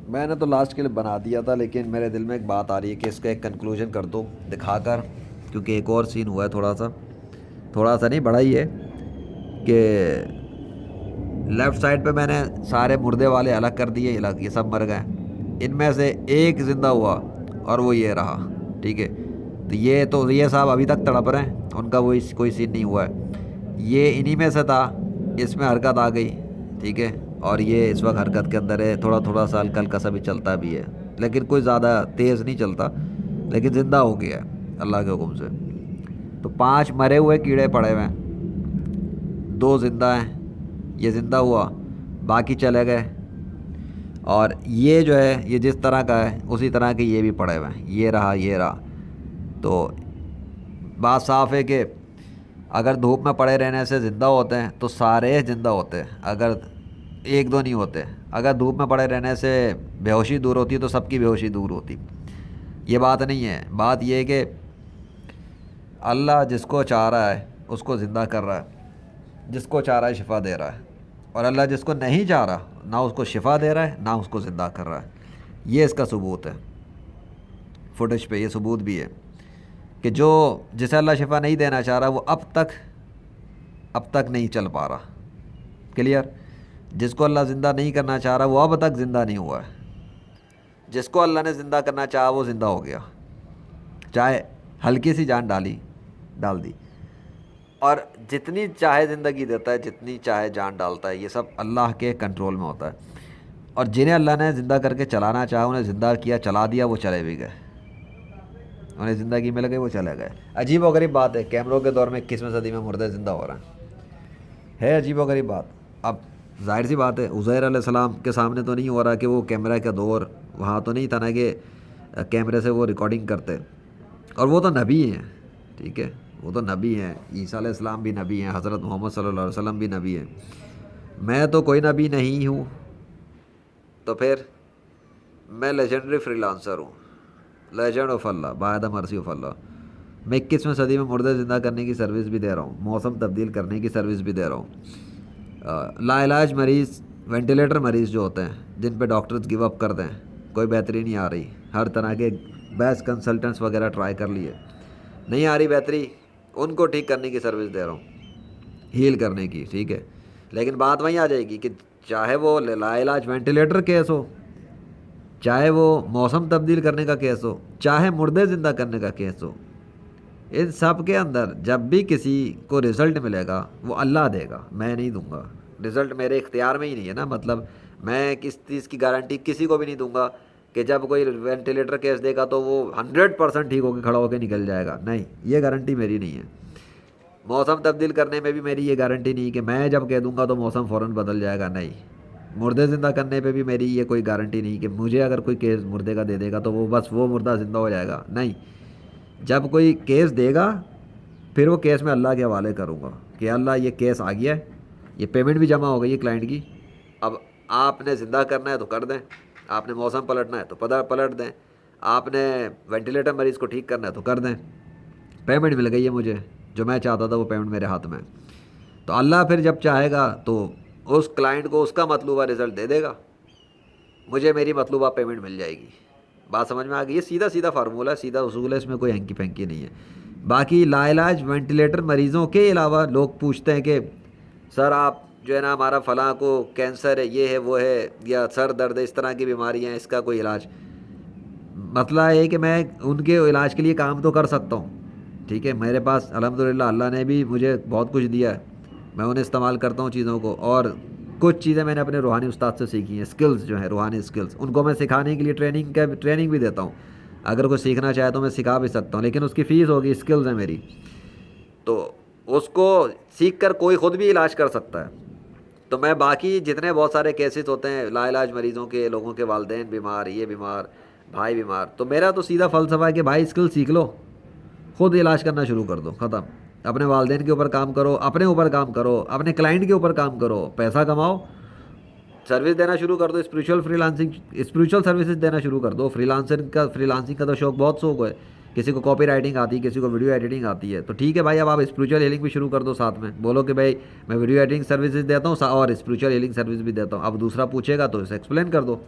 मैंने तो लास्ट के लिए बना दिया था, लेकिन मेरे दिल में एक बात आ रही है कि इसका एक कंक्लूजन कर दो दिखाकर, क्योंकि एक और सीन हुआ है थोड़ा सा नहीं, बड़ा ही है कि लेफ़्ट साइड पे मैंने सारे मुर्दे वाले अलग कर दिए, अलग, ये सब मर गए। इनमें से एक ज़िंदा हुआ और वो ये रहा। ठीक है, तो ये साहब अभी तक तड़प रहे हैं, उनका कोई सीन नहीं हुआ है। ये इन्हीं में से था, इसमें हरकत आ गई। ठीक है, और ये इस वक्त हरकत के अंदर है, थोड़ा थोड़ा सा हल्का हल्का सा भी चलता भी है, लेकिन कोई ज़्यादा तेज़ नहीं चलता, लेकिन ज़िंदा हो गया है अल्लाह के हुक्म से। तो 5 मरे हुए कीड़े पड़े हुए हैं, 2 ज़िंदा हैं, ये ज़िंदा हुआ, बाकी चले गए। और ये जो है, ये जिस तरह का है उसी तरह के ये भी पड़े हुए हैं, ये रहा। तो बात साफ़ है कि अगर धूप में पड़े रहने से ज़िंदा होते हैं तो सारे ज़िंदा होते हैं, अगर एक दो नहीं होते। अगर धूप में पड़े रहने से बेहोशी दूर होती तो सबकी बेहोशी दूर होती। ये बात नहीं है, बात ये है कि अल्लाह जिसको चाह रहा है उसको ज़िंदा कर रहा है, जिसको चाह रहा है शिफा दे रहा है, और अल्लाह जिसको नहीं चाह रहा ना उसको शिफा दे रहा है ना उसको ज़िंदा कर रहा है। ये इसका सबूत है, फुटेज पे ये सबूत भी है कि जो जिसे अल्लाह शिफा नहीं देना चाह रहा वो अब तक नहीं चल पा रहा। क्लियर? जिसको अल्लाह ज़िंदा नहीं करना चाह रहा वो अब तक ज़िंदा नहीं हुआ है, जिसको अल्लाह ने ज़िंदा करना चाहा वो ज़िंदा हो गया, चाहे हल्की सी जान डाल दी। और जितनी चाहे ज़िंदगी देता है, जितनी चाहे जान डालता है, ये सब अल्लाह के कंट्रोल में होता है। और जिन्हें अल्लाह ने ज़िंदा करके चलाना चाहा उन्हें ज़िंदा किया, चला दिया, वो चले भी गए, उन्हें ज़िंदगी मिल गई, वो चले गए। अजीब और गरीब बात है, कैमरों के दौर में 21वीं सदी में मुर्दे ज़िंदा हो रहे हैं, अजीब और गरीब बात। अब जाहिर सी बात है, उज़ैर अलैहिस्सलाम के सामने तो नहीं हो रहा कि वो कैमरा का दौर वहाँ तो नहीं था ना कि कैमरे से वो रिकॉर्डिंग करते, और वो तो नबी हैं। ठीक है, वो तो नबी हैं, ईसा अलैहिस्सलाम भी नबी हैं, हज़रत मोहम्मद सल्लल्लाहु अलैहि वसल्लम भी नबी हैं। मैं तो कोई नबी नहीं हूँ, तो फिर मैं लेजेंडरी फ्रीलांसर हूँ, legend of Allah, by the mercy of Allah. मैं 21वीं सदी में मुर्दे ज़िंदा करने की सर्विस भी दे रहा हूँ, मौसम तब्दील करने की सर्विस भी दे रहा हूँ। लाइलाज मरीज़, वेंटिलेटर मरीज़ जो होते हैं, जिन पे डॉक्टर्स गिव अप कर दें, कोई बेहतरी नहीं आ रही, हर तरह के बेस्ट कंसल्टेंट्स वगैरह ट्राई कर लिए, नहीं आ रही बेहतरी, उनको ठीक करने की सर्विस दे रहा हूँ, हील करने की। ठीक है, लेकिन बात वहीं आ जाएगी कि चाहे वो लाइलाज वेंटिलेटर केस हो, चाहे वो मौसम तब्दील करने का केस हो, चाहे मुर्दे ज़िंदा करने का केस हो, इन सब के अंदर जब भी किसी को रिज़ल्ट मिलेगा वो अल्लाह देगा, मैं नहीं दूंगा। रिज़ल्ट मेरे इख्तियार में ही नहीं है ना, मतलब मैं किस चीज़ की गारंटी किसी को भी नहीं दूंगा कि जब कोई वेंटिलेटर केस देगा तो वो 100% ठीक होकर खड़ा होकर निकल जाएगा, नहीं, ये गारंटी मेरी नहीं है। मौसम तब्दील करने में भी मेरी ये गारंटी नहीं कि मैं जब कह दूंगा तो मौसम फ़ौरन बदल जाएगा, नहीं। मुर्दे ज़िंदा करने पे भी मेरी ये कोई गारंटी नहीं कि मुझे अगर कोई केस मुर्दे का दे देगा तो वो बस वो मुर्दा ज़िंदा हो जाएगा, नहीं। जब कोई केस देगा फिर वो केस मैं अल्लाह के हवाले करूँगा कि अल्लाह ये केस आ गया है, ये पेमेंट भी जमा हो गई है क्लाइंट की, अब आपने ज़िंदा करना है तो कर दें, आपने मौसम पलटना है तो पलट दें, आपने वेंटिलेटर मरीज़ को ठीक करना है तो कर दें, पेमेंट मिल गई है मुझे, जो मैं चाहता था वो पेमेंट मेरे हाथ में है। तो अल्लाह फिर जब चाहेगा तो उस क्लाइंट को उसका मतलूबा रिज़ल्ट दे देगा, मुझे मेरी मतलूबा पेमेंट मिल जाएगी। बात समझ में आ गई? ये सीधा सीधा फार्मूला, सीधा उसूल है, इसमें कोई हैंकी फैंकी नहीं है। बाकी लाइलाज वेंटिलेटर मरीज़ों के अलावा लोग पूछते हैं कि सर आप जो है ना, हमारा फ़लाँ को कैंसर है, ये है वो है, या सर दर्द है, इस तरह की बीमारियाँ हैं, इसका कोई इलाज। मसला है कि मैं उनके इलाज के लिए काम तो कर सकता हूँ। ठीक है, मेरे पास अल्हम्दुलिल्लाह अल्लाह ने भी मुझे बहुत कुछ दिया है, मैं उन्हें इस्तेमाल करता हूँ चीज़ों को, और कुछ चीज़ें मैंने अपने रूहानी उस्ताद से सीखी हैं, स्किल्स जो हैं, रूहानी स्किल्स, उनको मैं सिखाने के लिए ट्रेनिंग भी देता हूँ। अगर कोई सीखना चाहे तो मैं सिखा भी सकता हूँ, लेकिन उसकी फ़ीस होगी, स्किल्स है मेरी, तो उसको सीख कर कोई ख़ुद भी इलाज कर सकता है। तो मैं बाकी जितने बहुत सारे केसेस होते हैं लाइलाज मरीज़ों के, लोगों के वालदेन बीमार, ये बीमार, भाई बीमार, तो मेरा तो सीधा फ़लसफ़ा है कि भाई स्किल सीख लो, खुद इलाज करना शुरू कर दो, ख़त्म। अपने वालदेन के ऊपर काम करो, अपने ऊपर काम करो, अपने क्लाइंट के ऊपर काम करो, पैसा कमाओ, सर्विस देना शुरू कर दो, स्पिरिचुअल सर्विसेज देना शुरू कर दो। फ्रीलांसिंग का तो शौक है, किसी को कॉपी राइटिंग आती है, किसी को वीडियो एडिटिंग आती है, तो ठीक है भाई, अब आप स्पिरिचुअल हीलिंग भी शुरू कर दो साथ में, बोलो कि भाई मैं वीडियो एडिटिंग सर्विसेज देता हूँ और स्पिरिचुअल हीलिंग सर्विस भी देता हूँ। अब दूसरा पूछेगा तो इसे एक्सप्लेन कर दो,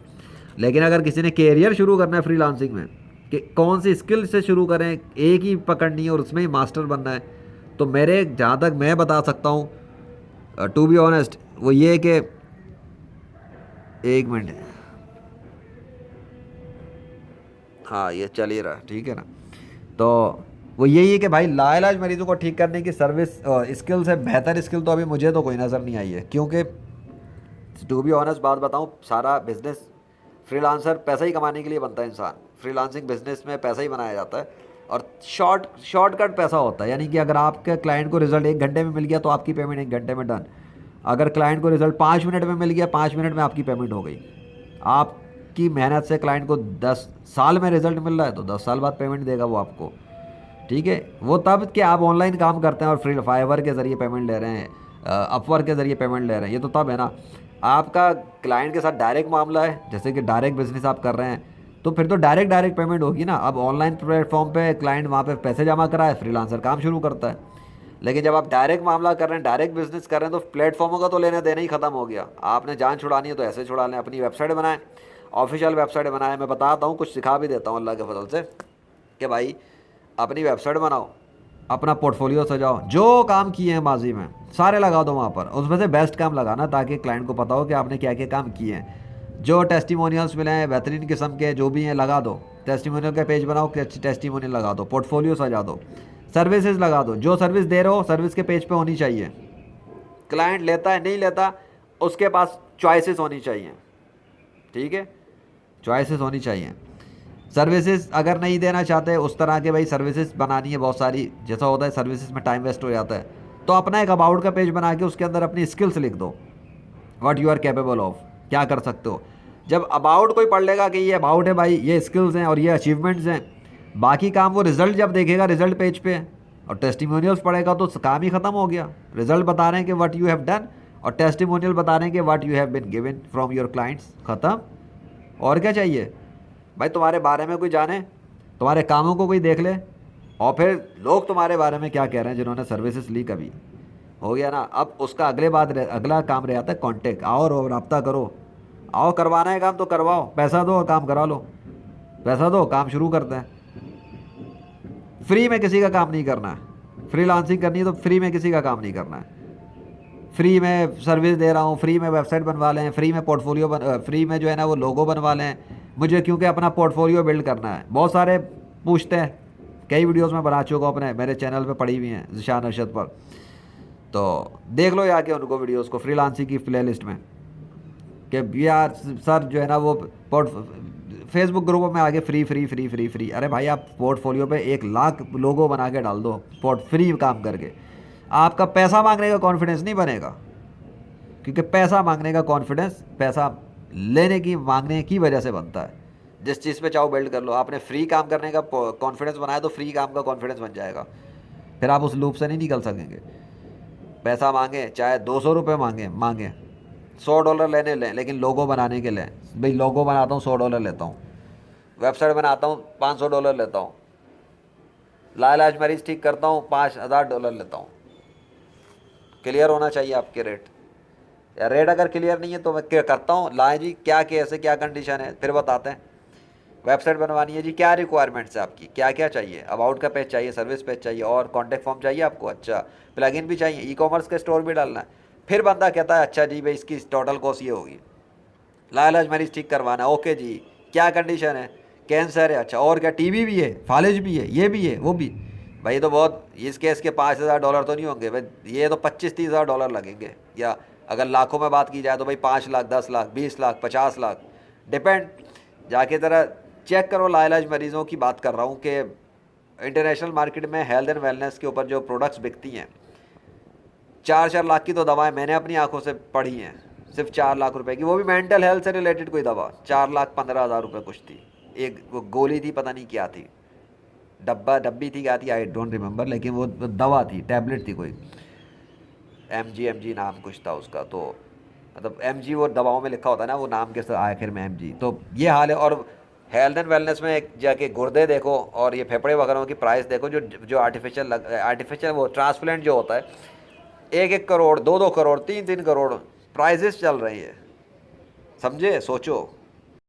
लेकिन अगर किसी ने कैरियर शुरू करना है फ्रीलांसिंग में कि कौन सी स्किल से शुरू करें, एक ही पकड़नी है और उसमें ही मास्टर बनना है, तो मेरे जहाँ तक मैं बता सकता हूँ टू बी ऑनेस्ट वो ये कि एक मिनट, हाँ ये चल ही रहा है ठीक है ना। तो वो यही है कि भाई लाइलाज मरीजों को ठीक करने की सर्विस स्किल से बेहतर स्किल तो अभी मुझे तो कोई नज़र नहीं आई है, क्योंकि टू बी ऑनेस्ट बात बताऊं, सारा बिजनेस फ्रीलांसर पैसा ही कमाने के लिए बनता है इंसान। फ्रीलांसिंग बिजनेस में पैसा ही बनाया जाता है और शॉर्टकट पैसा होता है, यानी कि अगर आपके क्लाइंट को रिजल्ट 1 घंटे में मिल गया तो आपकी पेमेंट 1 घंटे में डन। अगर क्लाइंट को रिजल्ट 5 मिनट में मिल गया, 5 मिनट में आपकी पेमेंट हो गई। आपकी मेहनत से क्लाइंट को 10 साल में रिजल्ट मिल रहा है तो 10 साल बाद पेमेंट देगा वो आपको, ठीक है। वो तब कि आप ऑनलाइन काम करते हैं और फ्री फाइवर के ज़रिए पेमेंट ले रहे हैं, अपवर्क के ज़रिए पेमेंट ले रहे हैं, ये तो तब है ना। आपका क्लाइंट के साथ डायरेक्ट मामला है, जैसे कि डायरेक्ट बिजनेस आप कर रहे हैं, तो फिर तो डायरेक्ट पेमेंट होगी ना। अब ऑनलाइन प्लेटफॉर्म पे क्लाइंट वहाँ पे पैसे जमा कराए, फ्रीलांसर काम शुरू करता है। लेकिन जब आप डायरेक्ट मामला कर रहे हैं, डायरेक्ट बिजनेस कर रहे हैं, तो प्लेटफॉर्मों का तो लेना देना ही खत्म हो गया। आपने जान छुड़ानी है तो ऐसे छुड़ा लें, अपनी वेबसाइट बनाएं, ऑफिशियल वेबसाइट बनाएं। मैं बताता हूँ, कुछ सिखा भी देता हूँ अल्लाह के फजल से कि भाई अपनी वेबसाइट बनाओ, अपना पोर्टफोलियो सजाओ, जो काम किए हैं माजी में सारे लगा दो वहाँ पर, उसमें से बेस्ट काम लगाना ताकि क्लाइंट को पता हो कि आपने क्या क्या काम किए हैं। जो टेस्टिमोनियल्स मिले हैं बेहतरीन किस्म के जो भी हैं लगा दो, टेस्टिमोनियल का पेज बनाओ कि टेस्टिमोनियल लगा दो, पोर्टफोलियो सजा दो, सर्विसेज लगा दो। जो सर्विस दे रहे हो सर्विस के पेज पे होनी चाहिए। क्लाइंट लेता है नहीं लेता उसके पास चॉइसेस होनी चाहिए, ठीक है, चॉइसेस होनी चाहिए। सर्विसेज अगर नहीं देना चाहते उस तरह के भाई सर्विसेज बनानी है बहुत सारी, जैसा होता है सर्विसेज में टाइम वेस्ट हो जाता है, तो अपना एक अबाउट का पेज बना के उसके अंदर अपनी स्किल्स लिख दो, what you are capable of, क्या कर सकते हो। जब अबाउट कोई पढ़ लेगा कि ये अबाउट है भाई, ये स्किल्स हैं और ये अचीवमेंट्स हैं, बाकी काम वो रिजल्ट जब देखेगा रिजल्ट पेज पे और टेस्टिमोनियल्स पढ़ेगा तो काम ही ख़त्म हो गया। रिजल्ट बता रहे हैं कि व्हाट यू हैव डन और टेस्टिमोनियल बता रहे हैं कि what you have been given from your clients, ख़त्म। और क्या चाहिए भाई, तुम्हारे बारे में कोई जाने, तुम्हारे कामों को कोई देख ले और फिर लोग तुम्हारे बारे में क्या कह रहे हैं जिन्होंने सर्विसेज ली कभी, हो गया ना। अब उसका अगला काम रह आता है कांटेक्ट, आओ और रब्ता करो, आओ करवाना है काम तो करवाओ, पैसा दो और काम करा लो, पैसा दो काम शुरू करते हैं। फ्री में किसी का काम नहीं करना है, फ्रीलांसिंग करनी है तो फ्री में किसी का काम नहीं करना है। फ्री में सर्विस दे रहा हूँ, फ्री में वेबसाइट बनवा लें, फ्री में पोर्टफोलियो फ्री में जो है ना वो लोगो बनवा लें मुझे, क्योंकि अपना पोर्टफोलियो बिल्ड करना है। बहुत सारे पूछते हैं, कई वीडियोस में बना चुका हूँ अपने, मेरे चैनल पे पड़ी हुई हैं ज़िशान अरशद पर, तो देख लो आके उनको वीडियोस को फ्रीलांसिंग की प्लेलिस्ट में कि यार सर जो है ना वो फेसबुक ग्रुप में आगे free free free free free. अरे भाई आप पोर्टफोलियो पे 1 लाख लोगो बना के डाल दो फ्री काम करके, आपका पैसा मांगने का कॉन्फिडेंस नहीं बनेगा, क्योंकि पैसा मांगने का कॉन्फिडेंस पैसा लेने की मांगने की वजह से बनता है। जिस चीज़ पे चाहो बिल्ड कर लो, आपने फ्री काम करने का कॉन्फिडेंस बनाया तो फ्री काम का कॉन्फिडेंस बन जाएगा, फिर आप उस लूप से नहीं निकल सकेंगे। पैसा मांगे चाहे 200 रुपये मांगे $100 लेने लें, लेकिन लोगो बनाने के लें। भाई लोगो बनाता हूँ $100 लेता हूँ, वेबसाइट बनाता हूँ $500 लेता हूँ, लाइलाज मरीज ठीक करता हूँ $5000 लेता हूँ। क्लियर होना चाहिए आपके रेट, या रेट अगर क्लियर नहीं है तो मैं क्या करता हूँ, लाए जी क्या केस है, क्या कंडीशन है, फिर बताते हैं। वेबसाइट बनवानी है जी, क्या रिक्वायरमेंट्स है आपकी, क्या क्या चाहिए, अबाउट का पेज चाहिए, सर्विस पेज चाहिए और कॉन्टैक्ट फॉर्म चाहिए आपको, अच्छा प्लगइन भी चाहिए, ई कॉमर्स के स्टोर भी डालना है। फिर बंदा कहता है अच्छा जी भाई इसकी टोटल कॉस्ट ये होगी, लाइलाज मरीज ठीक करवाना, ओके जी क्या कंडीशन है, कैंसर है, अच्छा और क्या, टीबी भी है, फालिज भी है, ये भी है वो भी। भाई तो बहुत, इस केस के $5000 तो नहीं होंगे भाई, ये तो $25-30 लगेंगे, या अगर लाखों में बात की जाए तो भाई 5 लाख, 10 लाख, 20 लाख, 50 लाख, डिपेंड। जाके ज़रा चेक करो, लाइलाज मरीज़ों की बात कर रहा हूँ कि इंटरनेशनल मार्केट में हेल्थ एंड वेलनेस के ऊपर जो प्रोडक्ट्स बिकती हैं, 4-4 लाख की तो दवाएं मैंने अपनी आंखों से पढ़ी हैं, सिर्फ 4 लाख रुपए की, वो भी मेंटल हेल्थ से रिलेटेड कोई दवा 4,15,000 कुछ थी। एक वो गोली थी, पता नहीं क्या थी, डब्बी थी, क्या थी आई डोंट रिमेंबर, लेकिन वो दवा थी, टैबलेट थी कोई, एम जी नाम कुछ था उसका, तो मतलब MG वो दवाओं में लिखा होता है ना, वो नाम के आखिर में MG। तो ये हाल है। और हेल्थ एंड वेलनेस में एक जाके गुर्दे देखो और ये फेफड़े वगैरह की प्राइस देखो, जो आर्टिफिशियल वो ट्रांसप्लांट जो होता है, 1-1 करोड़, 2-2 करोड़, 3-3 करोड़ प्राइजेस चल रही है, समझे, सोचो।